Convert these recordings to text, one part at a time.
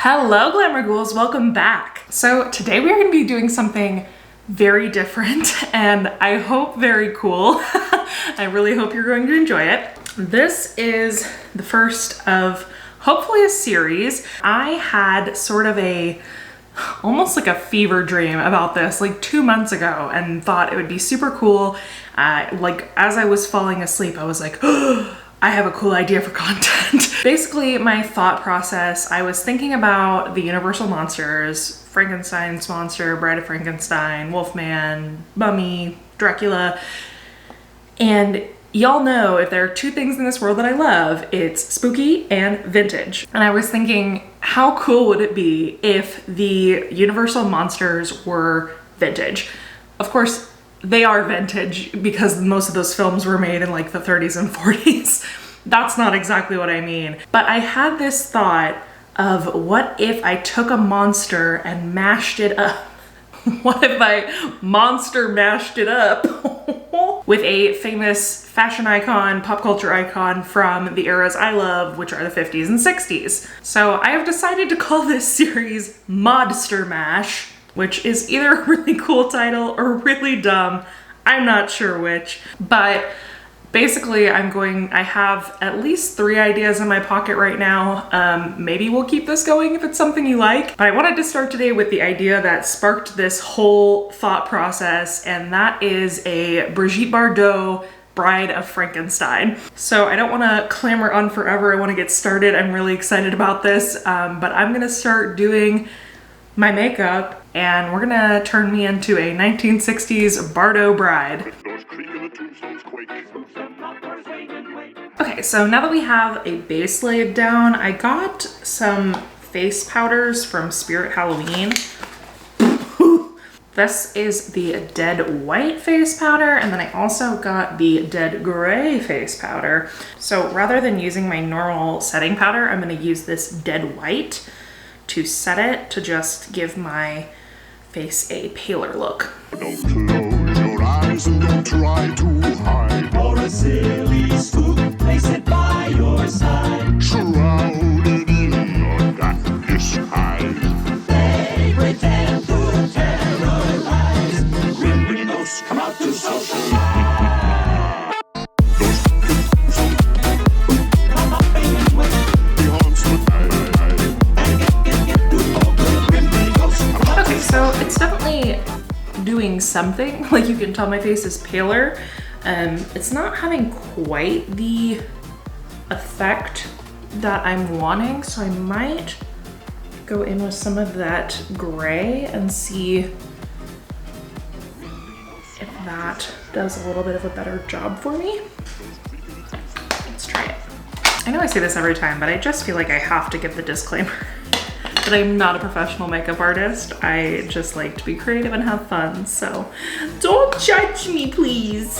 Hello Glamour Ghouls, welcome back. So today we are going to be doing something very different and I hope very cool. I really hope you're going to enjoy it. This is the first of hopefully a series. I had sort of almost like a fever dream about this like 2 months ago and thought it would be super cool. Like as I was falling asleep, I was like, oh, I have a cool idea for content. Basically, my thought process, I was thinking about the Universal monsters, Frankenstein's monster, Bride of Frankenstein, Wolfman, Mummy, Dracula, and y'all know if there are two things in this world that I love, it's spooky and vintage. And I was thinking, how cool would it be if the Universal monsters were vintage? Of course, they are vintage because most of those films were made in like the 30s and 40s. That's not exactly what I mean. But I had this thought of what if I took a monster and mashed it up? What if I monster mashed it up with a famous fashion icon, pop culture icon from the eras I love, which are the 50s and 60s. So I have decided to call this series MODSTER MASH, which is either a really cool title or really dumb. I'm not sure which, but basically I have at least 3 ideas in my pocket right now. Maybe we'll keep this going if it's something you like. But I wanted to start today with the idea that sparked this whole thought process, and that is a Brigitte Bardot Bride of Frankenstein. So I don't want to clamor on forever. I want to get started. I'm really excited about this, but I'm gonna start doing my makeup and we're gonna turn me into a 1960s Bardot bride. Okay, so now that we have a base laid down, I got some face powders from Spirit Halloween. This is the Dead White face powder, and then I also got the Dead Gray face powder. So rather than using my normal setting powder, I'm gonna use this Dead White to set it to just give my face a paler look. Don't close your eyes and don't try to hide. For a silly spook, place it by your side. Shrouded in your dark disguise. They pretend to terrorize. Grim ghosts come out to socialize. So it's definitely doing something. Like you can tell my face is paler. It's not having quite the effect that I'm wanting, so I might go in with some of that gray and see if that does a little bit of a better job for me. Let's try it. I know I say this every time, but I just feel like I have to give the disclaimer that I'm not a professional makeup artist. I just like to be creative and have fun, so don't judge me, please.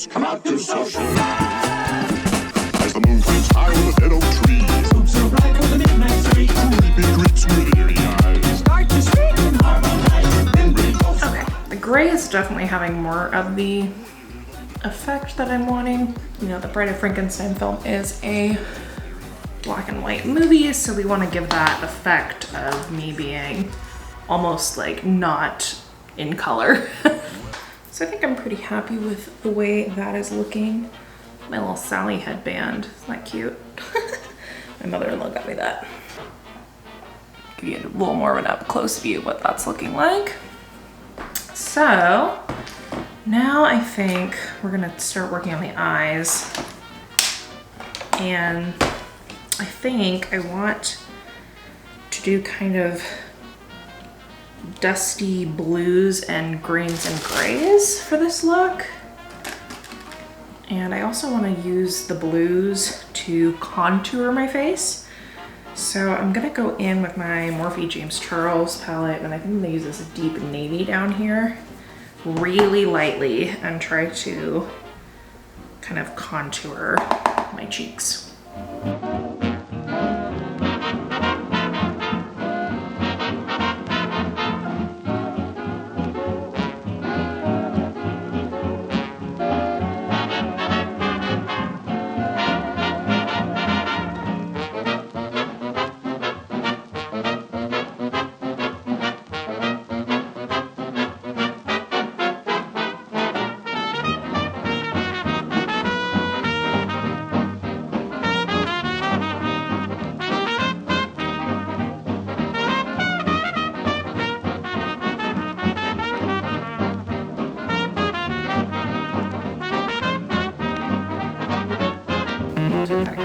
Come out to socialize. As the moon climbs high on the dead oak tree, spooks arrive on the midnight street. Creepy creeps with eerie eyes start to shriek and harmonize. Okay, the gray is definitely having more of the effect that I'm wanting. You know, the Bride of Frankenstein film is a black and white movie, so we want to give that effect of me being almost like not in color. So I think I'm pretty happy with the way that is looking. My little Sally headband, isn't that cute? My mother-in-law got me that. Give you a little more of an up-close view of what that's looking like. So now I think we're gonna start working on the eyes. And I think I want to do kind of dusty blues and greens and grays for this look. And I also want to use the blues to contour my face. So I'm gonna go in with my Morphe James Charles palette, and I think I'm gonna use this deep navy down here really lightly and try to kind of contour my cheeks.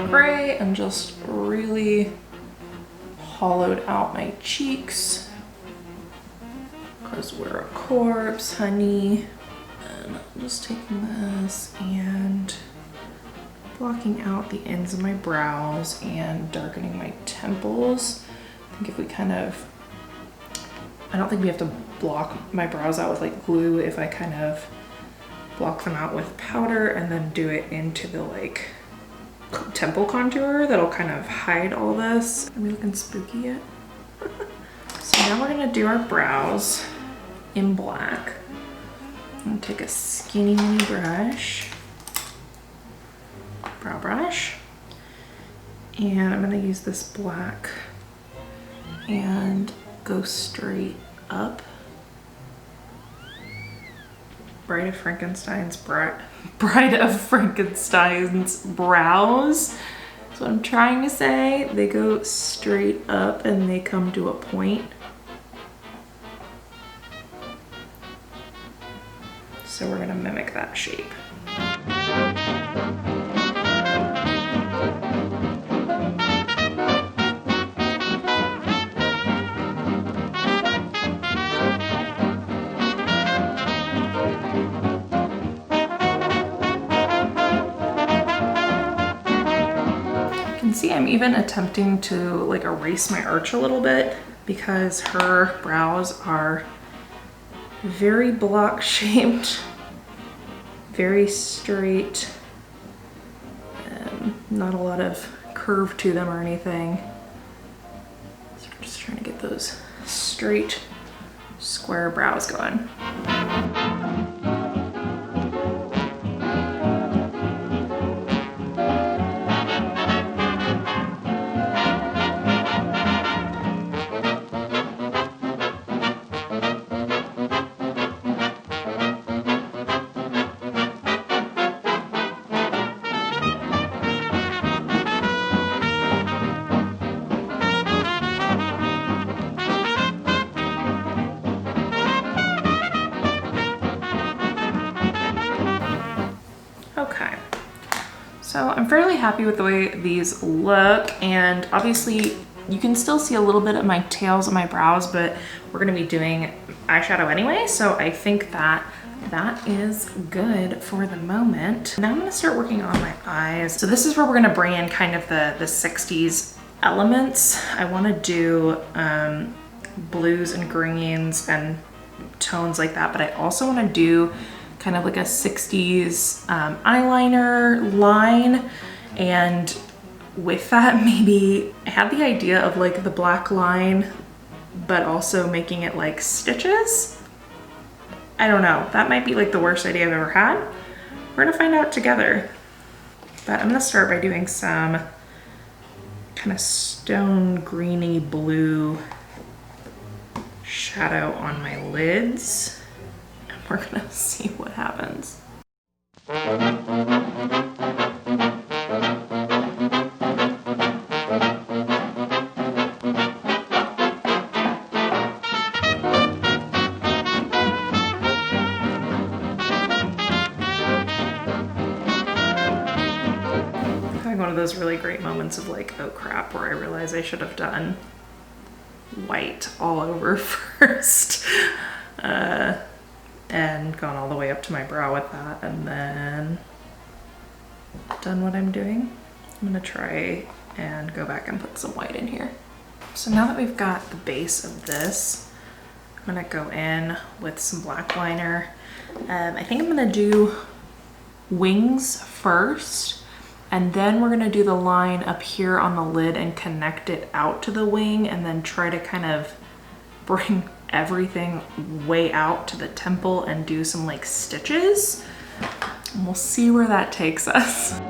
gray and just really hollowed out my cheeks. Because we're a corpse, honey. And I'm just taking this and blocking out the ends of my brows and darkening my temples. I think if we kind of, I don't think we have to block my brows out with like glue if I kind of block them out with powder and then do it into the like temple contour. That'll kind of hide all this. Are we looking spooky yet? So now we're gonna do our brows in black. I'm gonna take a skinny mini brush, brow brush, and I'm gonna use this black and go straight up. Bride of Frankenstein's brows. That's what I'm trying to say. They go straight up and they come to a point. So we're gonna mimic that shape. See, I'm even attempting to like erase my arch a little bit because her brows are very block shaped, very straight, not a lot of curve to them or anything. So I'm just trying to get those straight square brows going. So I'm fairly happy with the way these look, and obviously you can still see a little bit of my tails and my brows, but we're gonna be doing eyeshadow anyway, so I think that that is good for the moment. Now I'm gonna start working on my eyes. So this is where we're gonna bring in kind of the 60s elements. I wanna do blues and greens and tones like that, but I also wanna do kind of like a 60s eyeliner line, and with that maybe I had the idea of like the black line but also making it like stitches. I don't know, that might be like the worst idea I've ever had. We're gonna find out together. But I'm gonna start by doing some kind of stone greeny blue shadow on my lids. We're gonna see what happens. Having one of those really great moments of like, oh crap, where I realize I should have done white all over first. And gone all the way up to my brow with that, and then done what I'm doing. I'm gonna try and go back and put some white in here. So now that we've got the base of this, I'm gonna go in with some black liner. I think I'm gonna do wings first, and then we're gonna do the line up here on the lid and connect it out to the wing, and then try to kind of bring everything way out to the temple and do some like stitches. And we'll see where that takes us.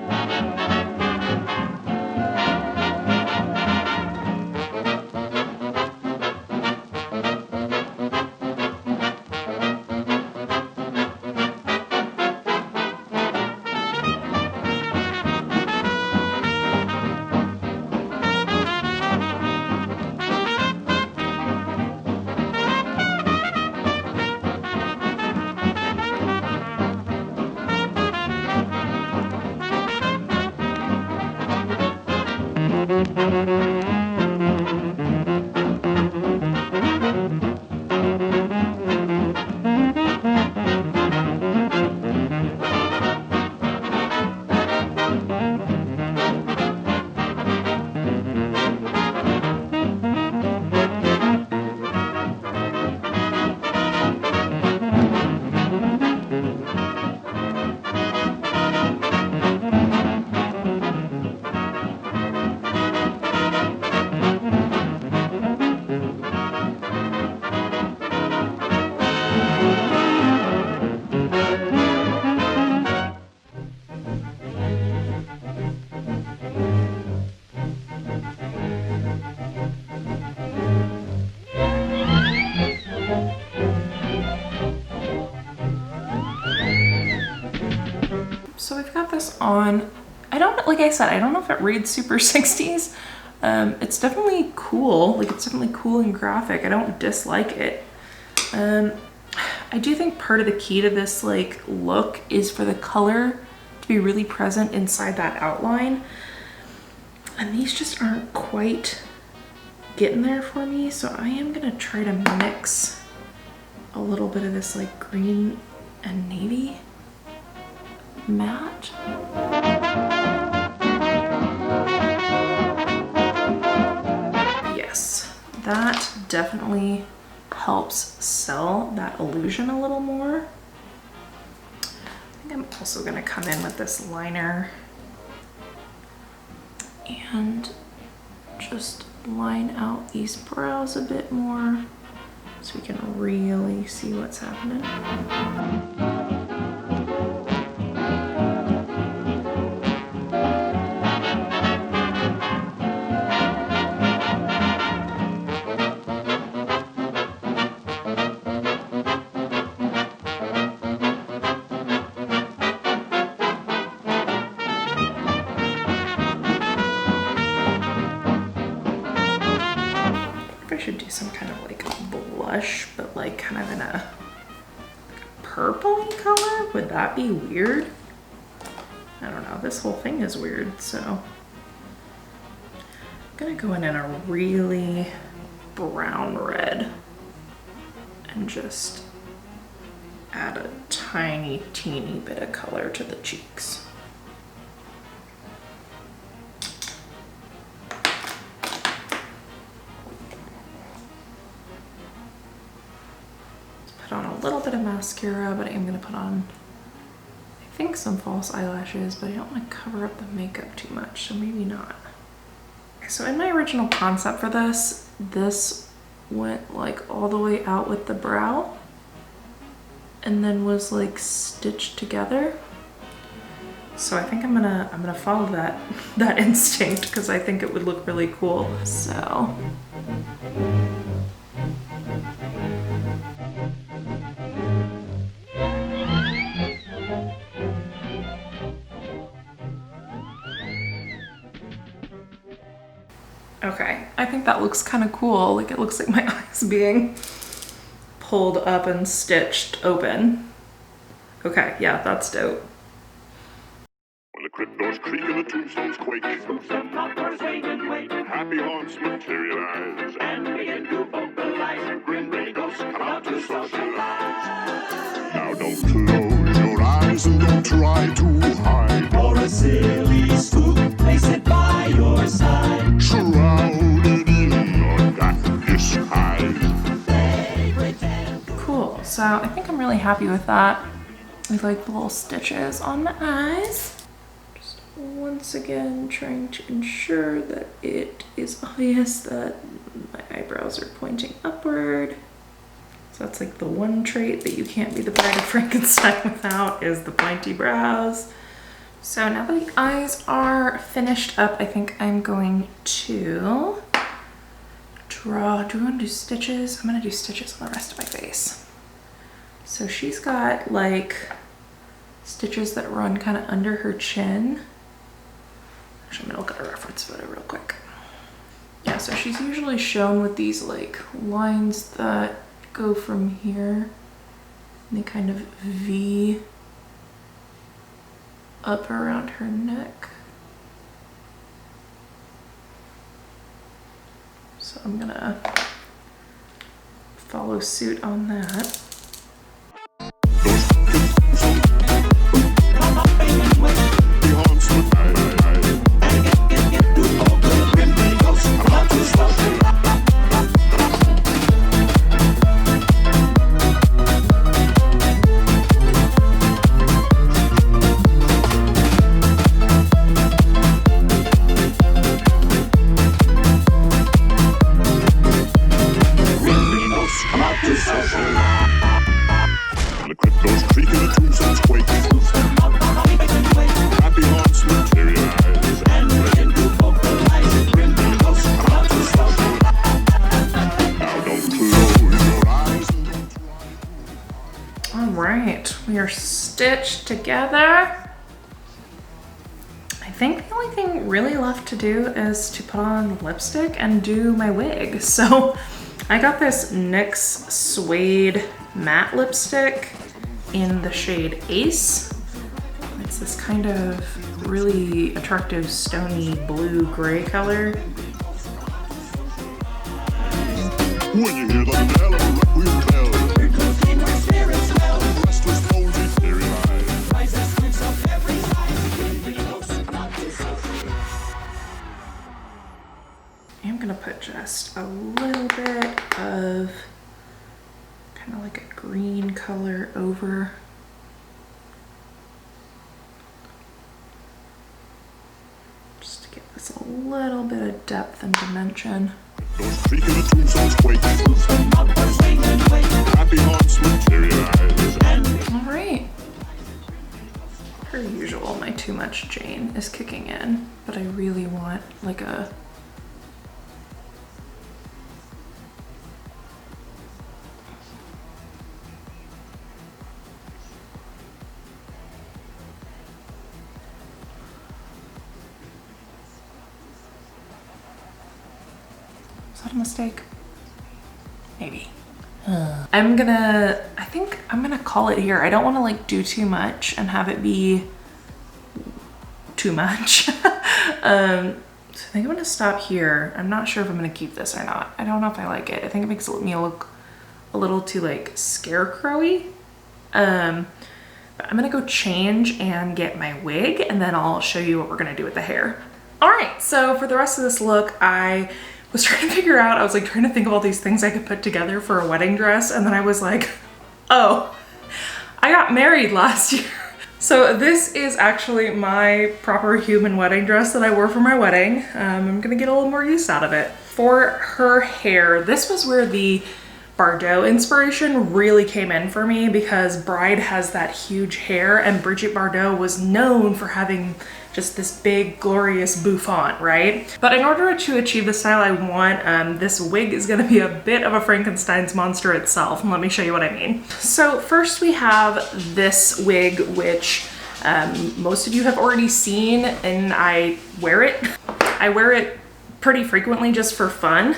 on. I don't, like I said, I don't know if it reads super 60s. It's definitely cool. Like, it's definitely cool and graphic. I don't dislike it. I do think part of the key to this like look is for the color to be really present inside that outline. And these just aren't quite getting there for me. So I am gonna try to mix a little bit of this like green and navy matte. Yes, that definitely helps sell that illusion a little more. I think I'm also gonna come in with this liner and just line out these brows a bit more so we can really see what's happening. I should do some kind of like blush, but like kind of in a purpley color. Would that be weird? I don't know. This whole thing is weird, so I'm gonna go in a really brown red and just add a tiny, teeny bit of color to the cheeks. Put on a little bit of mascara, but I am gonna put on, I think, some false eyelashes, but I don't want to cover up the makeup too much, so maybe not. So in my original concept for this went like all the way out with the brow and then was like stitched together. So I think I'm gonna follow that instinct because I think it would look really cool. So okay, I think that looks kind of cool. Like, it looks like my eyes being pulled up and stitched open. Okay, yeah, that's dope. When the cryptos creak and the tombstones quake, happy haunts materialize and begin to vocalize. Grim ray ghosts come out to socialize. Now don't close your eyes and don't try to hide. For a silly spook, place it by your side. Shrouded in a dark disguise. Cool, so I think I'm really happy with that. I like the little stitches on my eyes. Just once again trying to ensure that it is obvious that my eyebrows are pointing upward. So that's like the one trait that you can't be the Bride of Frankenstein without, is the pointy brows. So now that the eyes are finished up, I think I'm going to draw. Do we want to do stitches? I'm gonna do stitches on the rest of my face. So she's got like stitches that run kind of under her chin. Actually, I'm gonna look at a reference photo real quick. Yeah, so she's usually shown with these like lines that go from here and they kind of V up around her neck. So I'm gonna follow suit on that. We are stitched together. think the only thing really left to do is to put on lipstick and do my wig. So I got this NYX Suede matte lipstick in the shade Ace. It's this kind of really attractive stony blue gray color. When you hear the bell of a requiem bell, because in my spirits well, restless bones eat very high. Rises cliffs of every I'm gonna put just a little bit of kind of like a green color over. Just to give this a little bit of depth and dimension. Those creaking the tombstones quake. Happy hearts materialize. All right. Per usual, my too much Jane is kicking in, but I really want like a Is that a mistake? Maybe. I think I'm gonna call it here. I don't wanna like do too much and have it be too much. So I think I'm gonna stop here. I'm not sure if I'm gonna keep this or not. I don't know if I like it. I think it makes me look a little too like scarecrowy. But I'm gonna go change and get my wig and then I'll show you what we're gonna do with the hair. All right, so for the rest of this look, I was trying to figure out, I was like trying to think of all these things I could put together for a wedding dress. And then I was like, oh, I got married last year. So this is actually my proper human wedding dress that I wore for my wedding. I'm gonna get a little more use out of it. For her hair, this was where the Bardot inspiration really came in for me because Bride has that huge hair and Brigitte Bardot was known for having just this big glorious bouffant, right? But in order to achieve the style I want, this wig is gonna be a bit of a Frankenstein's monster itself. And let me show you what I mean. So first we have this wig, which most of you have already seen, and I wear it. I wear it pretty frequently just for fun.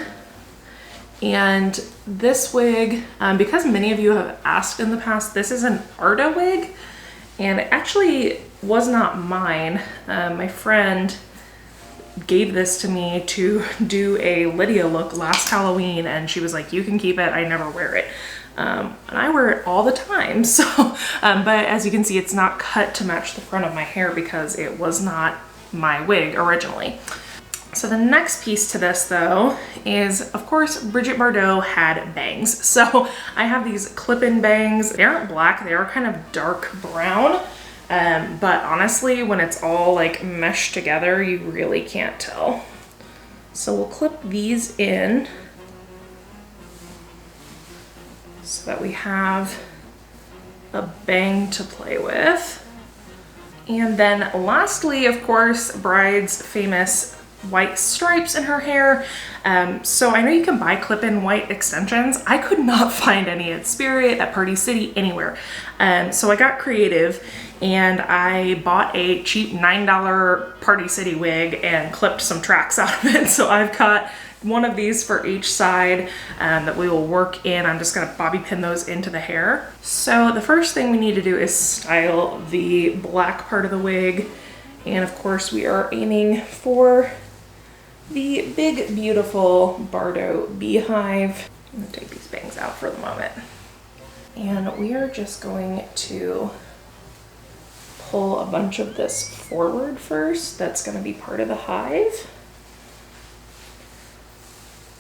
And this wig, because many of you have asked in the past, this is an Arda wig, and it actually was not mine. My friend gave this to me to do a Lydia look last Halloween, and she was like, you can keep it, I never wear it. And I wear it all the time, so, but as you can see, it's not cut to match the front of my hair because it was not my wig originally. So the next piece to this though is, of course, Brigitte Bardot had bangs. So I have these clip-in bangs. They aren't black, they are kind of dark brown. But honestly, when it's all like meshed together, you really can't tell. So we'll clip these in so that we have a bang to play with. And then lastly, of course, Bride's famous white stripes in her hair. So I know you can buy clip-in white extensions. I could not find any at Spirit, at Party City, anywhere. So I got creative and I bought a cheap $9 Party City wig and clipped some tracks out of it. So I've got one of these for each side that we will work in. I'm just gonna bobby pin those into the hair. So the first thing we need to do is style the black part of the wig. And of course we are aiming for the big, beautiful Bardot beehive. I'm gonna take these bangs out for the moment. And we are just going to pull a bunch of this forward first. That's gonna be part of the hive.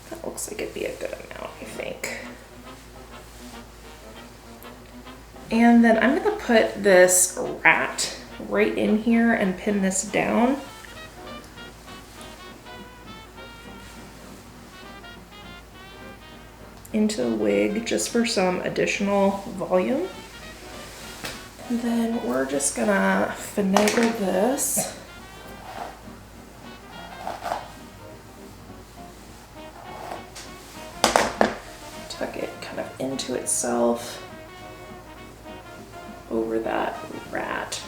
That looks like it'd be a good amount, I think. And then I'm gonna put this rat right in here and pin this down. Into the wig just for some additional volume. And then we're just gonna finagle this. Tuck it kind of into itself over that rat.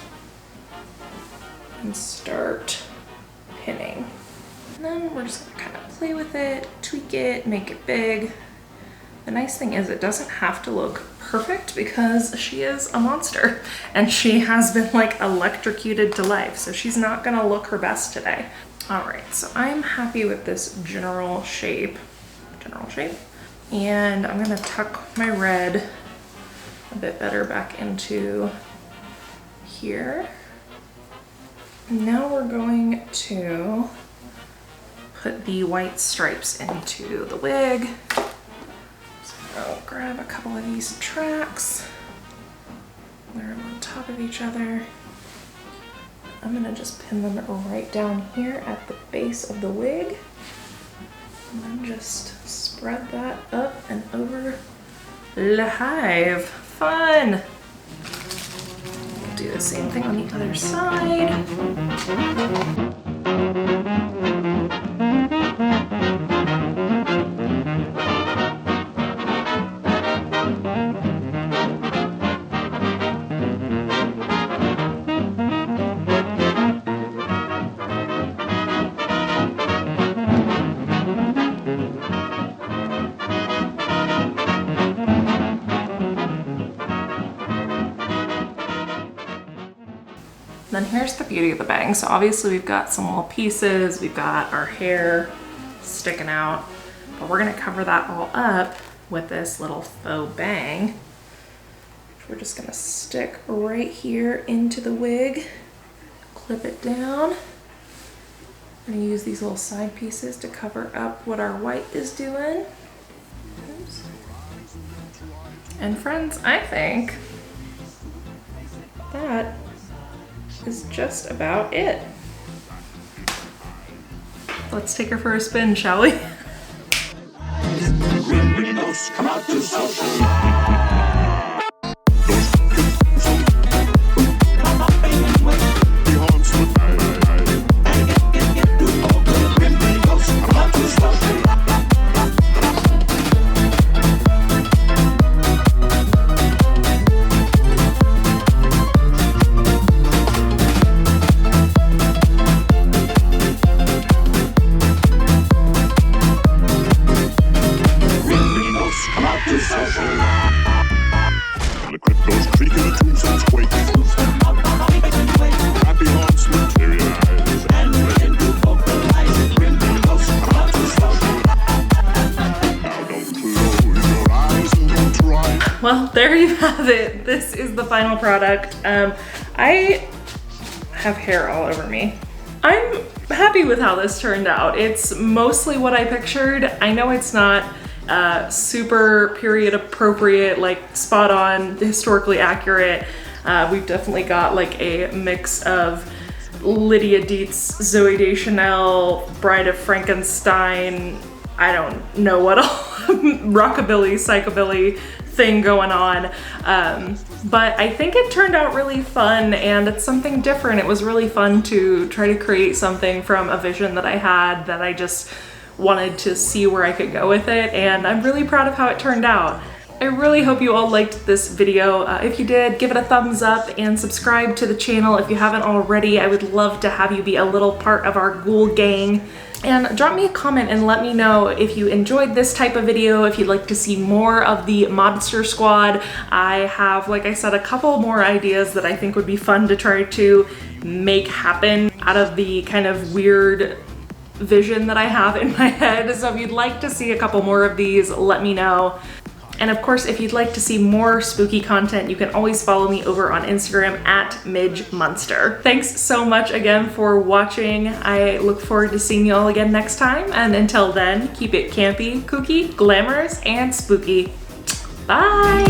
and start pinning. And then we're just gonna kind of play with it, tweak it, make it big. The nice thing is it doesn't have to look perfect because she is a monster and she has been like electrocuted to life. So she's not gonna look her best today. All right, so I'm happy with this general shape. And I'm gonna tuck my red a bit better back into here. Now we're going to put the white stripes into the wig. So I'll grab a couple of these tracks, layer them on top of each other. I'm gonna just pin them right down here at the base of the wig. And then just spread that up and over the hive. Fun! Do the same thing on the other side. Then here's the beauty of the bang. So obviously we've got some little pieces, we've got our hair sticking out, but we're gonna cover that all up with this little faux bang, which we're just gonna stick right here into the wig, clip it down. I'm gonna use these little side pieces to cover up what our white is doing. Oops. And friends, I think that is just about it. Let's take her for a spin, shall we? Well, there you have it. This is the final product. I have hair all over me. I'm happy with how this turned out. It's mostly what I pictured. I know it's not super period appropriate, like spot on, historically accurate. We've definitely got like a mix of Lydia Dietz, Zooey Deschanel, Bride of Frankenstein, I don't know what all, rockabilly, psychobilly thing going on. But I think it turned out really fun and it's something different. It was really fun to try to create something from a vision that I had that I just wanted to see where I could go with it, and I'm really proud of how it turned out. I really hope you all liked this video. If you did, give it a thumbs up and subscribe to the channel if you haven't already. I would love to have you be a little part of our ghoul gang. And drop me a comment and let me know if you enjoyed this type of video, if you'd like to see more of the MODSTER squad. I have, like I said, a couple more ideas that I think would be fun to try to make happen out of the kind of weird vision that I have in my head. So if you'd like to see a couple more of these, let me know. And of course, if you'd like to see more spooky content, you can always follow me over on Instagram at MidgeMonster. Thanks so much again for watching. I look forward to seeing you all again next time. And until then, keep it campy, kooky, glamorous, and spooky. Bye!